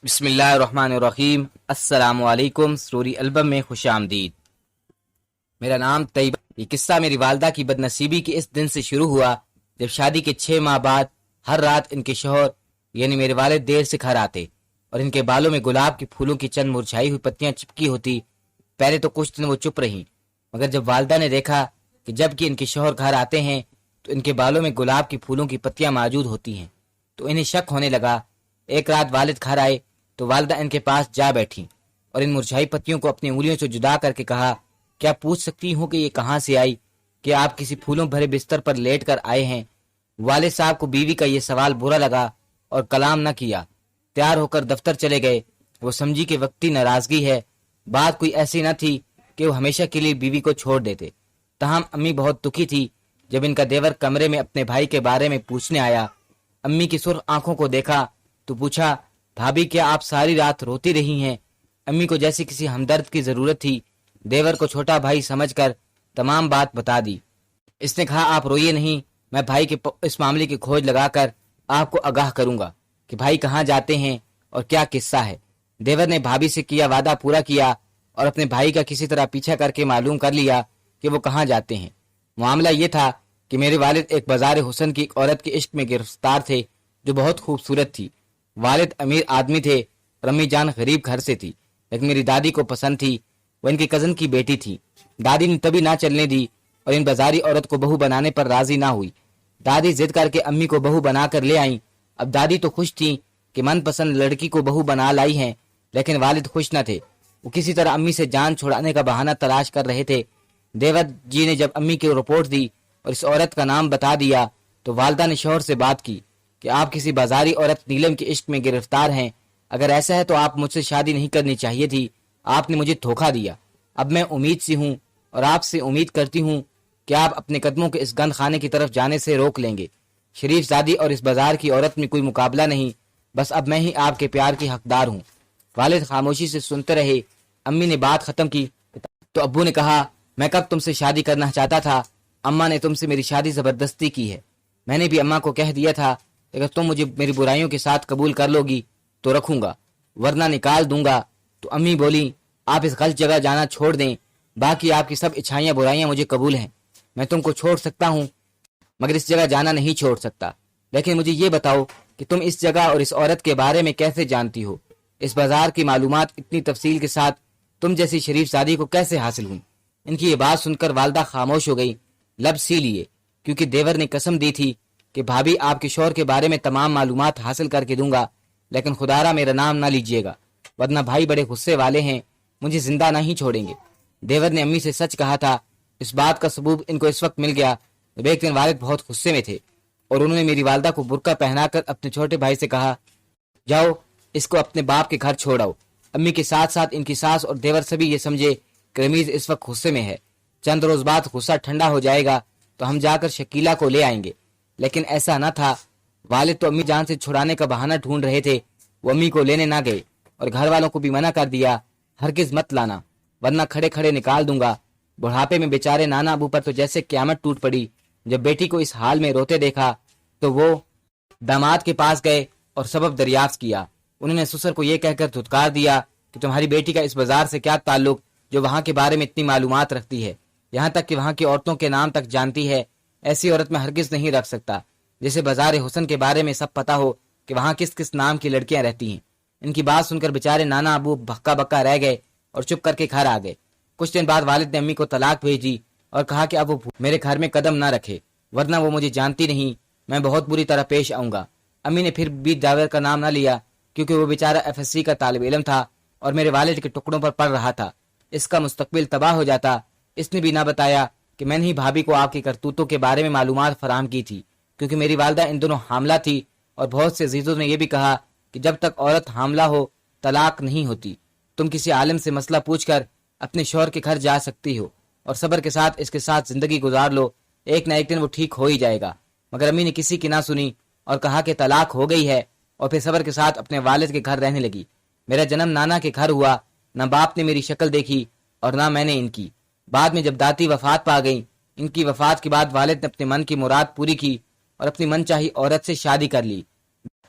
بسم اللہ الرحمن الرحیم۔ السلام علیکم۔ سٹوری البم میں خوش آمدید۔ میرا نام طیبہ۔ یہ قصہ میری والدہ کی بد نصیبی کے اس دن سے شروع ہوا جب شادی کے 6 ماہ بعد ہر رات ان کے شوہر یعنی میرے والد دیر سے گھر آتے اور ان کے بالوں میں گلاب کے پھولوں کی چند مرجھائی ہوئی پتیاں چپکی ہوتی۔ پہلے تو کچھ دن وہ چپ رہیں، مگر جب والدہ نے دیکھا کہ جب کہ ان کے شوہر گھر آتے ہیں تو ان کے بالوں میں گلاب کے پھولوں کی پتیاں موجود ہوتی ہیں تو انہیں شک ہونے لگا۔ ایک رات والد گھر آئے تو والدہ ان کے پاس جا بیٹھی اور ان مرجھائی پتیوں کو اپنی انگلیوں سے جدا کر کے کہا، کیا پوچھ سکتی ہوں کہ یہ کہاں سے آئی؟ کہ آپ کسی پھولوں بھرے بستر پر لیٹ کر آئے ہیں؟ والد صاحب کو بیوی کا یہ سوال برا لگا اور کلام نہ کیا، تیار ہو کر دفتر چلے گئے۔ وہ سمجھی کہ وقتی ناراضگی ہے، بات کوئی ایسی نہ تھی کہ وہ ہمیشہ کے لیے بیوی کو چھوڑ دیتے۔ تاہم امی بہت دکھی تھی جب ان کا دیور کمرے میں اپنے بھائی کے بارے میں پوچھنے آیا۔ امی کی سرخ آنکھوں کو دیکھا تو پوچھا، بھابھی کیا آپ ساری رات روتی رہی ہیں؟ امی کو جیسی کسی ہمدرد کی ضرورت تھی، دیور کو چھوٹا بھائی سمجھ کر تمام بات بتا دی۔ اس نے کہا، آپ روئیے نہیں، میں بھائی کے اس معاملے کی کھوج لگا کر آپ کو آگاہ کروں گا کہ بھائی کہاں جاتے ہیں اور کیا قصہ ہے۔ دیور نے بھابھی سے کیا وعدہ پورا کیا اور اپنے بھائی کا کسی طرح پیچھا کر کے معلوم کر لیا کہ وہ کہاں جاتے ہیں۔ معاملہ یہ تھا کہ میرے والد ایک بازار حسن کی ایک عورت کے عشق میں گرفتار تھے جو بہت خوبصورت تھی۔ والد امیر آدمی تھے اور امی جان غریب گھر سے تھی، لیکن میری دادی کو پسند تھی۔ وہ ان کی کزن کی بیٹی تھی۔ دادی نے تبھی نہ چلنے دی اور ان بازاری عورت کو بہو بنانے پر راضی نہ ہوئی۔ دادی ضد کر کے امی کو بہو بنا کر لے آئیں۔ اب دادی تو خوش تھیں کہ من پسند لڑکی کو بہو بنا لائی ہیں، لیکن والد خوش نہ تھے۔ وہ کسی طرح امی سے جان چھڑانے کا بہانہ تلاش کر رہے تھے۔ دیور جی نے جب امی کی رپورٹ دی اور اس عورت کا نام بتا دیا تو والدہ نے شوہر سے بات کی کہ آپ کسی بازاری عورت نیلم کے عشق میں گرفتار ہیں۔ اگر ایسا ہے تو آپ مجھ سے شادی نہیں کرنی چاہیے تھی، آپ نے مجھے دھوکہ دیا۔ اب میں امید سی ہوں اور آپ سے امید کرتی ہوں کہ آپ اپنے قدموں کے اس گند خانے کی طرف جانے سے روک لیں گے۔ شریف زادی اور اس بازار کی عورت میں کوئی مقابلہ نہیں، بس اب میں ہی آپ کے پیار کی حقدار ہوں۔ والد خاموشی سے سنتے رہے۔ امی نے بات ختم کی تو ابو نے کہا، میں کب تم سے شادی کرنا چاہتا تھا؟ اماں نے تم سے میری شادی زبردستی کی ہے۔ میں نے بھی اماں کو کہہ دیا تھا اگر تم مجھے میری برائیوں کے ساتھ قبول کر لو گی تو رکھوں گا، ورنہ نکال دوں گا۔ تو امی بولی، آپ اس غلط جگہ جانا چھوڑ دیں، باقی آپ کی سب اچھائیاں برائیاں مجھے قبول ہیں۔ میں تم کو چھوڑ سکتا ہوں مگر اس جگہ جانا نہیں چھوڑ سکتا۔ لیکن مجھے یہ بتاؤ کہ تم اس جگہ اور اس عورت کے بارے میں کیسے جانتی ہو؟ اس بازار کی معلومات اتنی تفصیل کے ساتھ تم جیسی شریف زادی کو کیسے حاصل ہوئی؟ ان کی یہ بات سن کر والدہ خاموش ہو گئی، لب سی لیے، کیونکہ دیور نے قسم دی تھی کہ بھابھی آپ کے شوہر کے بارے میں تمام معلومات حاصل کر کے دوں گا، لیکن خدارا میرا نام نہ لیجیے گا، ورنہ بھائی بڑے غصے والے ہیں، مجھے زندہ نہیں چھوڑیں گے۔ دیور نے امی سے سچ کہا تھا۔ اس بات کا ثبوت ان کو اس وقت مل گیا جب ایک دن والد بہت غصے میں تھے اور انہوں نے میری والدہ کو برقع پہنا کر اپنے چھوٹے بھائی سے کہا، جاؤ اس کو اپنے باپ کے گھر چھوڑ آؤ۔ امی کے ساتھ ساتھ ان کی ساس اور دیور سبھی یہ سمجھے کہ رمیز اس وقت غصے میں ہے، چند روز بعد غصہ ٹھنڈا ہو جائے گا تو ہم جا کر شکیلہ کو لے آئیں گے۔ لیکن ایسا نہ تھا۔ والد تو امی جان سے چھڑانے کا بہانہ ڈھونڈ رہے تھے۔ وہ امی کو لینے نہ گئے اور گھر والوں کو بھی منع کر دیا، ہرگز مت لانا ورنہ کھڑے کھڑے نکال دوں گا۔ بڑھاپے میں بیچارے نانا ابو پر تو جیسے قیامت ٹوٹ پڑی۔ جب بیٹی کو اس حال میں روتے دیکھا تو وہ داماد کے پاس گئے اور سبب دریافت کیا۔ انہوں نے سسر کو یہ کہہ کر دھتکار دیا کہ تمہاری بیٹی کا اس بازار سے کیا تعلق جو وہاں کے بارے میں اتنی معلومات رکھتی ہے، یہاں تک کہ وہاں کی عورتوں کے نام تک جانتی ہے۔ ایسی عورت میں ہرگز نہیں رکھ سکتا جسے بازار حسن کے بارے میں سب پتا ہو کہ وہاں کس کس نام کی لڑکیاں رہتی ہیں۔ ان کی بات سن کر بیچارے نانا ابو بھکا بکا رہ گئے اور چپ کر کے گھر آ گئے۔ کچھ دن بعد والد نے امی کو طلاق بھیجی اور کہا کہ اب وہ میرے گھر میں قدم نہ رکھے، ورنہ وہ مجھے جانتی نہیں، میں بہت بری طرح پیش آؤں گا۔ امی نے پھر بھی دیور کا نام نہ لیا کیونکہ وہ بیچارہ FSC کا طالب علم تھا اور میرے والد کے ٹکڑوں پر پڑھ رہا تھا، اس کا مستقبل تباہ ہو جاتا۔ اس نے بھی نہ بتایا کہ میں نے ہی بھابھی کو آپ کی کرتوتوں کے بارے میں معلومات فراہم کی تھی، کیونکہ میری والدہ ان دنوں حاملہ تھی اور بہت سے عزیزوں نے یہ بھی کہا کہ جب تک عورت حاملہ ہو طلاق نہیں ہوتی۔ تم کسی عالم سے مسئلہ پوچھ کر اپنے شوہر کے گھر جا سکتی ہو اور صبر کے ساتھ اس کے ساتھ زندگی گزار لو، ایک نہ ایک دن وہ ٹھیک ہو ہی جائے گا۔ مگر امی نے کسی کی نہ سنی اور کہا کہ طلاق ہو گئی ہے، اور پھر صبر کے ساتھ اپنے والد کے گھر رہنے لگی۔ میرا جنم نانا کے گھر ہوا، نہ باپ نے میری شکل دیکھی اور نہ میں نے ان کی۔ بعد میں جب داتی وفات پا گئیں، ان کی وفات کے بعد والد نے اپنے من کی مراد پوری کی اور اپنی من چاہی عورت سے شادی کر لی۔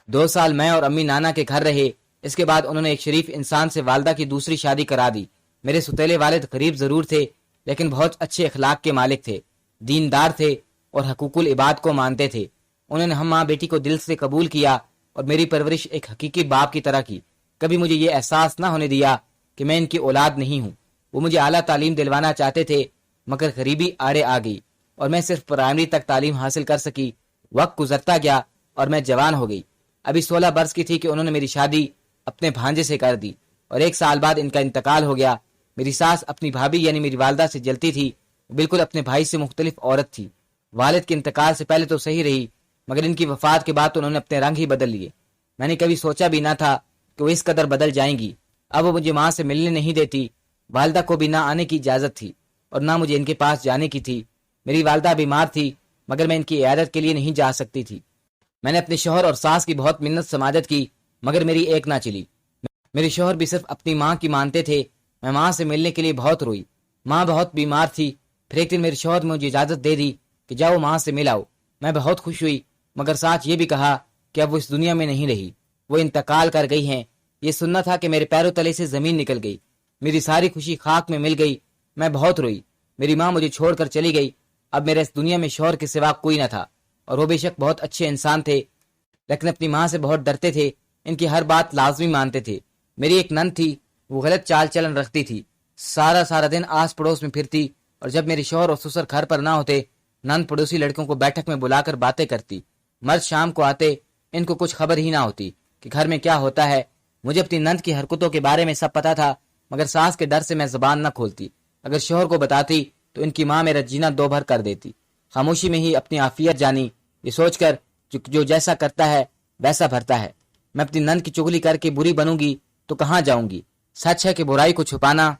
2 سال میں اور امی نانا کے گھر رہے۔ اس کے بعد انہوں نے ایک شریف انسان سے والدہ کی دوسری شادی کرا دی۔ میرے ستیلے والد غریب ضرور تھے لیکن بہت اچھے اخلاق کے مالک تھے، دیندار تھے اور حقوق العباد کو مانتے تھے۔ انہوں نے ہم ماں بیٹی کو دل سے قبول کیا اور میری پرورش ایک حقیقی باپ کی طرح کی۔ کبھی مجھے یہ احساس نہ ہونے دیا کہ میں ان کی اولاد نہیں ہوں۔ وہ مجھے اعلیٰ تعلیم دلوانا چاہتے تھے مگر غریبی آڑے آ گئی اور میں صرف پرائمری تک تعلیم حاصل کر سکی۔ وقت گزرتا گیا اور میں جوان ہو گئی۔ ابھی 16 برس کی تھی کہ انہوں نے میری شادی اپنے بھانجے سے کر دی اور 1 سال بعد ان کا انتقال ہو گیا۔ میری ساس اپنی بھابھی یعنی میری والدہ سے جلتی تھی، بالکل اپنے بھائی سے مختلف عورت تھی۔ والد کے انتقال سے پہلے تو صحیح رہی مگر ان کی وفات کے بعد تو انہوں نے اپنے رنگ ہی بدل لیے۔ میں نے کبھی سوچا بھی نہ تھا کہ وہ اس قدر بدل جائیں گی۔ اب وہ مجھے ماں سے ملنے نہیں دیتی، والدہ کو بھی نہ آنے کی اجازت تھی اور نہ مجھے ان کے پاس جانے کی تھی۔ میری والدہ بیمار تھی مگر میں ان کی عیادت کے لیے نہیں جا سکتی تھی۔ میں نے اپنے شوہر اور ساس کی بہت منت سماجت کی مگر میری ایک نہ چلی۔ میرے شوہر بھی صرف اپنی ماں کی مانتے تھے۔ میں ماں سے ملنے کے لیے بہت روئی۔ ماں بہت بیمار تھی۔ پھر ایک دن میرے شوہر نے مجھے اجازت دے دی کہ جاؤ ماں سے مل آؤ۔ میں بہت خوش ہوئی مگر ساتھ یہ بھی کہا کہ اب وہ اس دنیا میں نہیں رہی، وہ انتقال کر گئی ہیں۔ یہ سننا تھا کہ میرے پیروں تلے سے زمین نکل گئی، میری ساری خوشی خاک میں مل گئی۔ میں بہت روئی۔ میری ماں مجھے چھوڑ کر چلی گئی۔ اب میرے اس دنیا میں شوہر کے سوا کوئی نہ تھا اور وہ بے شک بہت اچھے انسان تھے لیکن اپنی ماں سے بہت ڈرتے تھے، ان کی ہر بات لازمی مانتے تھے۔ میری ایک نند تھی، وہ غلط چال چلن رکھتی تھی، سارا دن آس پڑوس میں پھرتی اور جب میرے شوہر اور سسر گھر پر نہ ہوتے نند پڑوسی لڑکوں کو بیٹھک میں بلا کر باتیں کرتی۔ مرد شام کو آتے، ان کو کچھ خبر ہی نہ ہوتی کہ گھر میں کیا ہوتا ہے۔ مجھے اپنی نند کی حرکتوں کے بارے میں سب پتا تھا مگر ساس کے ڈر سے میں زبان نہ کھولتی۔ اگر شوہر کو بتاتی تو ان کی ماں میرا جینا دو بھر کر دیتی۔ خاموشی میں ہی اپنی عافیت جانی، یہ سوچ کر جو جیسا کرتا ہے ویسا بھرتا ہے۔ میں اپنی نند کی چغلی کر کے بری بنوں گی تو کہاں جاؤں گی؟ سچ ہے کہ برائی کو چھپانا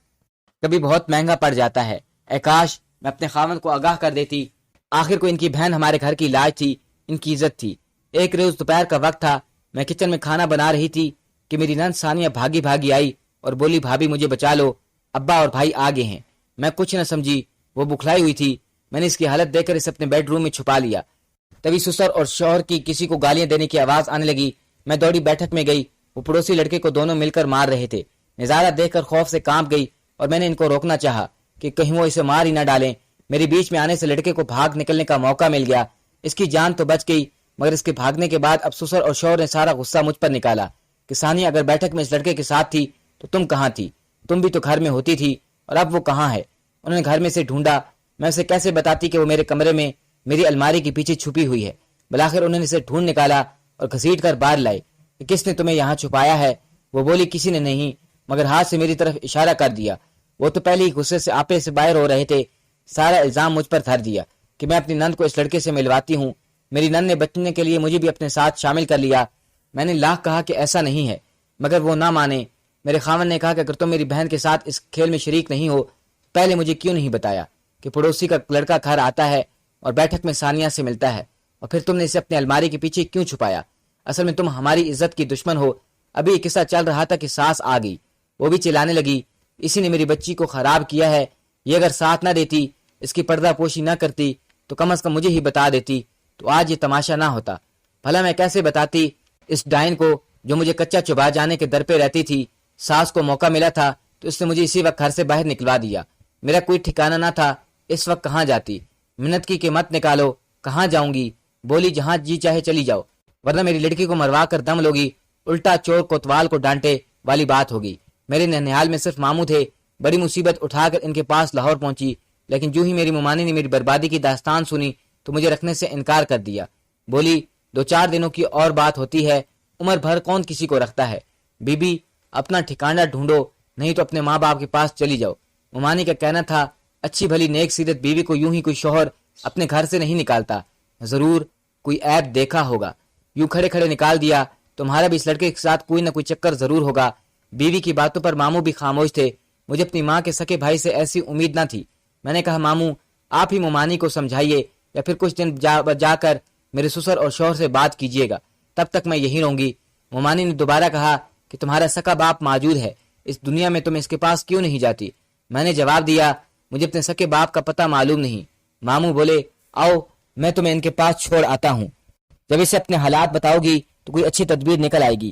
کبھی بہت مہنگا پڑ جاتا ہے۔ اے کاش میں اپنے خاوند کو آگاہ کر دیتی۔ آخر کو ان کی بہن ہمارے گھر کی لاج تھی، ان کی عزت تھی۔ ایک روز دوپہر کا وقت تھا، میں کچن میں کھانا بنا رہی تھی کہ میری نند ثانیہ بھاگی آئی اور بولی بھابھی مجھے بچا لو، ابا اور بھائی آگے ہیں۔ میں کچھ نہ سمجھی، وہ بکھلائی ہوئی تھی۔ میں نے اس کی حالت دیکھ کر اسے اپنے بیڈ روم میں چھپا لیا۔ تبھی سسر اور شوہر کی کسی کو گالیاں دینے کی آواز آنے لگی۔ میں دوڑی بیٹھک میں گئی، وہ پڑوسی لڑکے کو دونوں مل کر مار رہے تھے۔ نظارہ دیکھ کر خوف سے کانپ گئی اور میں نے ان کو روکنا چاہا کہ کہیں وہ اسے مار ہی نہ ڈالیں۔ میرے بیچ میں آنے سے لڑکے کو بھاگ نکلنے کا موقع مل گیا۔ اس کی جان تو بچ گئی مگر اس کے بھاگنے کے بعد اب سسر اور شوہر نے سارا غصہ مجھ پر نکالا کہ ثانیہ اگر بیٹھک میں اس لڑکے کے ساتھ تھی تو تم کہاں تھی؟ تم بھی تو گھر میں ہوتی تھی اور اب وہ کہاں ہے؟ انہوں نے گھر میں سے ڈھونڈا۔ میں اسے کیسے بتاتی کہ وہ میرے کمرے میں میری الماری کے پیچھے چھپی ہوئی ہے؟ بلاخر انہوں نے اسے ڈھونڈ نکالا اور گھسیٹ کر باہر لائے کہ کس نے تمہیں یہاں چھپایا ہے؟ وہ بولی کسی نے نہیں، مگر ہاتھ سے میری طرف اشارہ کر دیا۔ وہ تو پہلے ہی غصے سے آپے سے باہر ہو رہے تھے۔ سارا الزام مجھ پر دھر دیا کہ میں اپنی نند کو اس لڑکے سے ملواتی ہوں۔ میری نند نے بچنے کے لیے مجھے بھی اپنے ساتھ شامل کر لیا۔ میں نے لاکھ کہا کہ ایسا نہیں ہے مگر وہ نہ مانے۔ میرے خاوند نے کہا کہ اگر تم میری بہن کے ساتھ اس کھیل میں شریک نہیں ہو پہلے مجھے کیوں نہیں بتایا کہ پڑوسی کا لڑکا گھر آتا ہے اور بیٹھک میں ثانیہ سے ملتا ہے، اور پھر تم نے اسے اپنی الماری کے پیچھے کیوں چھپایا؟ اصل میں تم ہماری عزت کی دشمن ہو۔ ابھی یہ قصہ چل رہا تھا کہ ساس آ گئی، وہ بھی چلانے لگی اسی نے میری بچی کو خراب کیا ہے۔ یہ اگر ساتھ نہ دیتی، اس کی پردہ پوشی نہ کرتی تو کم از کم مجھے ہی بتا دیتی تو آج یہ تماشا نہ ہوتا۔ بھلا میں کیسے بتاتی اس ڈائن کو جو مجھے کچا چبا جانے کے در پہ رہتی تھی؟ ساس کو موقع ملا تھا تو اس نے مجھے اسی وقت گھر سے باہر نکلوا دیا۔ میرا کوئی ٹھکانہ نہ تھا، اس وقت کہاں جاتی؟ منت کی کہ مت نکالو۔ کہاں جاؤں گی؟ بولی جہاں جی چاہے چلی جاؤ ورنہ میری لڑکی کو مروا کر دم لوگی، الٹا چور کوتوال کو ڈانٹے والی بات ہوگی۔ میرے ننیال میں صرف ماموں تھے۔ بڑی مصیبت اٹھا کر ان کے پاس لاہور پہنچی لیکن جو ہی میری ممانی نے میری بربادی کی داستان سنی تو مجھے رکھنے سے انکار کر دیا۔ بولی 2-4 دنوں کی اور بات ہوتی ہے، عمر بھر کون کسی کو رکھتا ہے؟ بی بی اپنا ٹھکانہ ڈھونڈو نہیں تو اپنے ماں باپ کے پاس چلی جاؤ۔ ممانی کا کہنا تھا اچھی بھلی نیک سیرت بیوی کو یوں ہی کوئی شوہر اپنے گھر سے نہیں نکالتا، ضرور کوئی عیب دیکھا ہوگا۔ یوں کھڑے کھڑے نکال دیا تمہارا بھی اس لڑکے کے ساتھ کوئی نہ کوئی چکر ضرور ہوگا۔ بیوی کی باتوں پر ماموں بھی خاموش تھے۔ مجھے اپنی ماں کے سکے بھائی سے ایسی امید نہ تھی۔ میں نے کہا ماموں آپ ہی ممانی کو سمجھائیے یا پھر کچھ دن جا کر میرے سسر اور شوہر سے بات کیجیے گا، تب تک میں یہی رہوں گی۔ ممانی نے دوبارہ کہا کہ تمہارا سکا باپ موجود ہے اس دنیا میں، تم اس کے پاس کیوں نہیں جاتی؟ میں نے جواب دیا مجھے اپنے سکے باپ کا پتہ معلوم نہیں۔ ماموں بولے آؤ میں تمہیں ان کے پاس چھوڑ آتا ہوں، جب اسے اپنے حالات بتاؤ گی تو کوئی اچھی تدبیر نکل آئے گی۔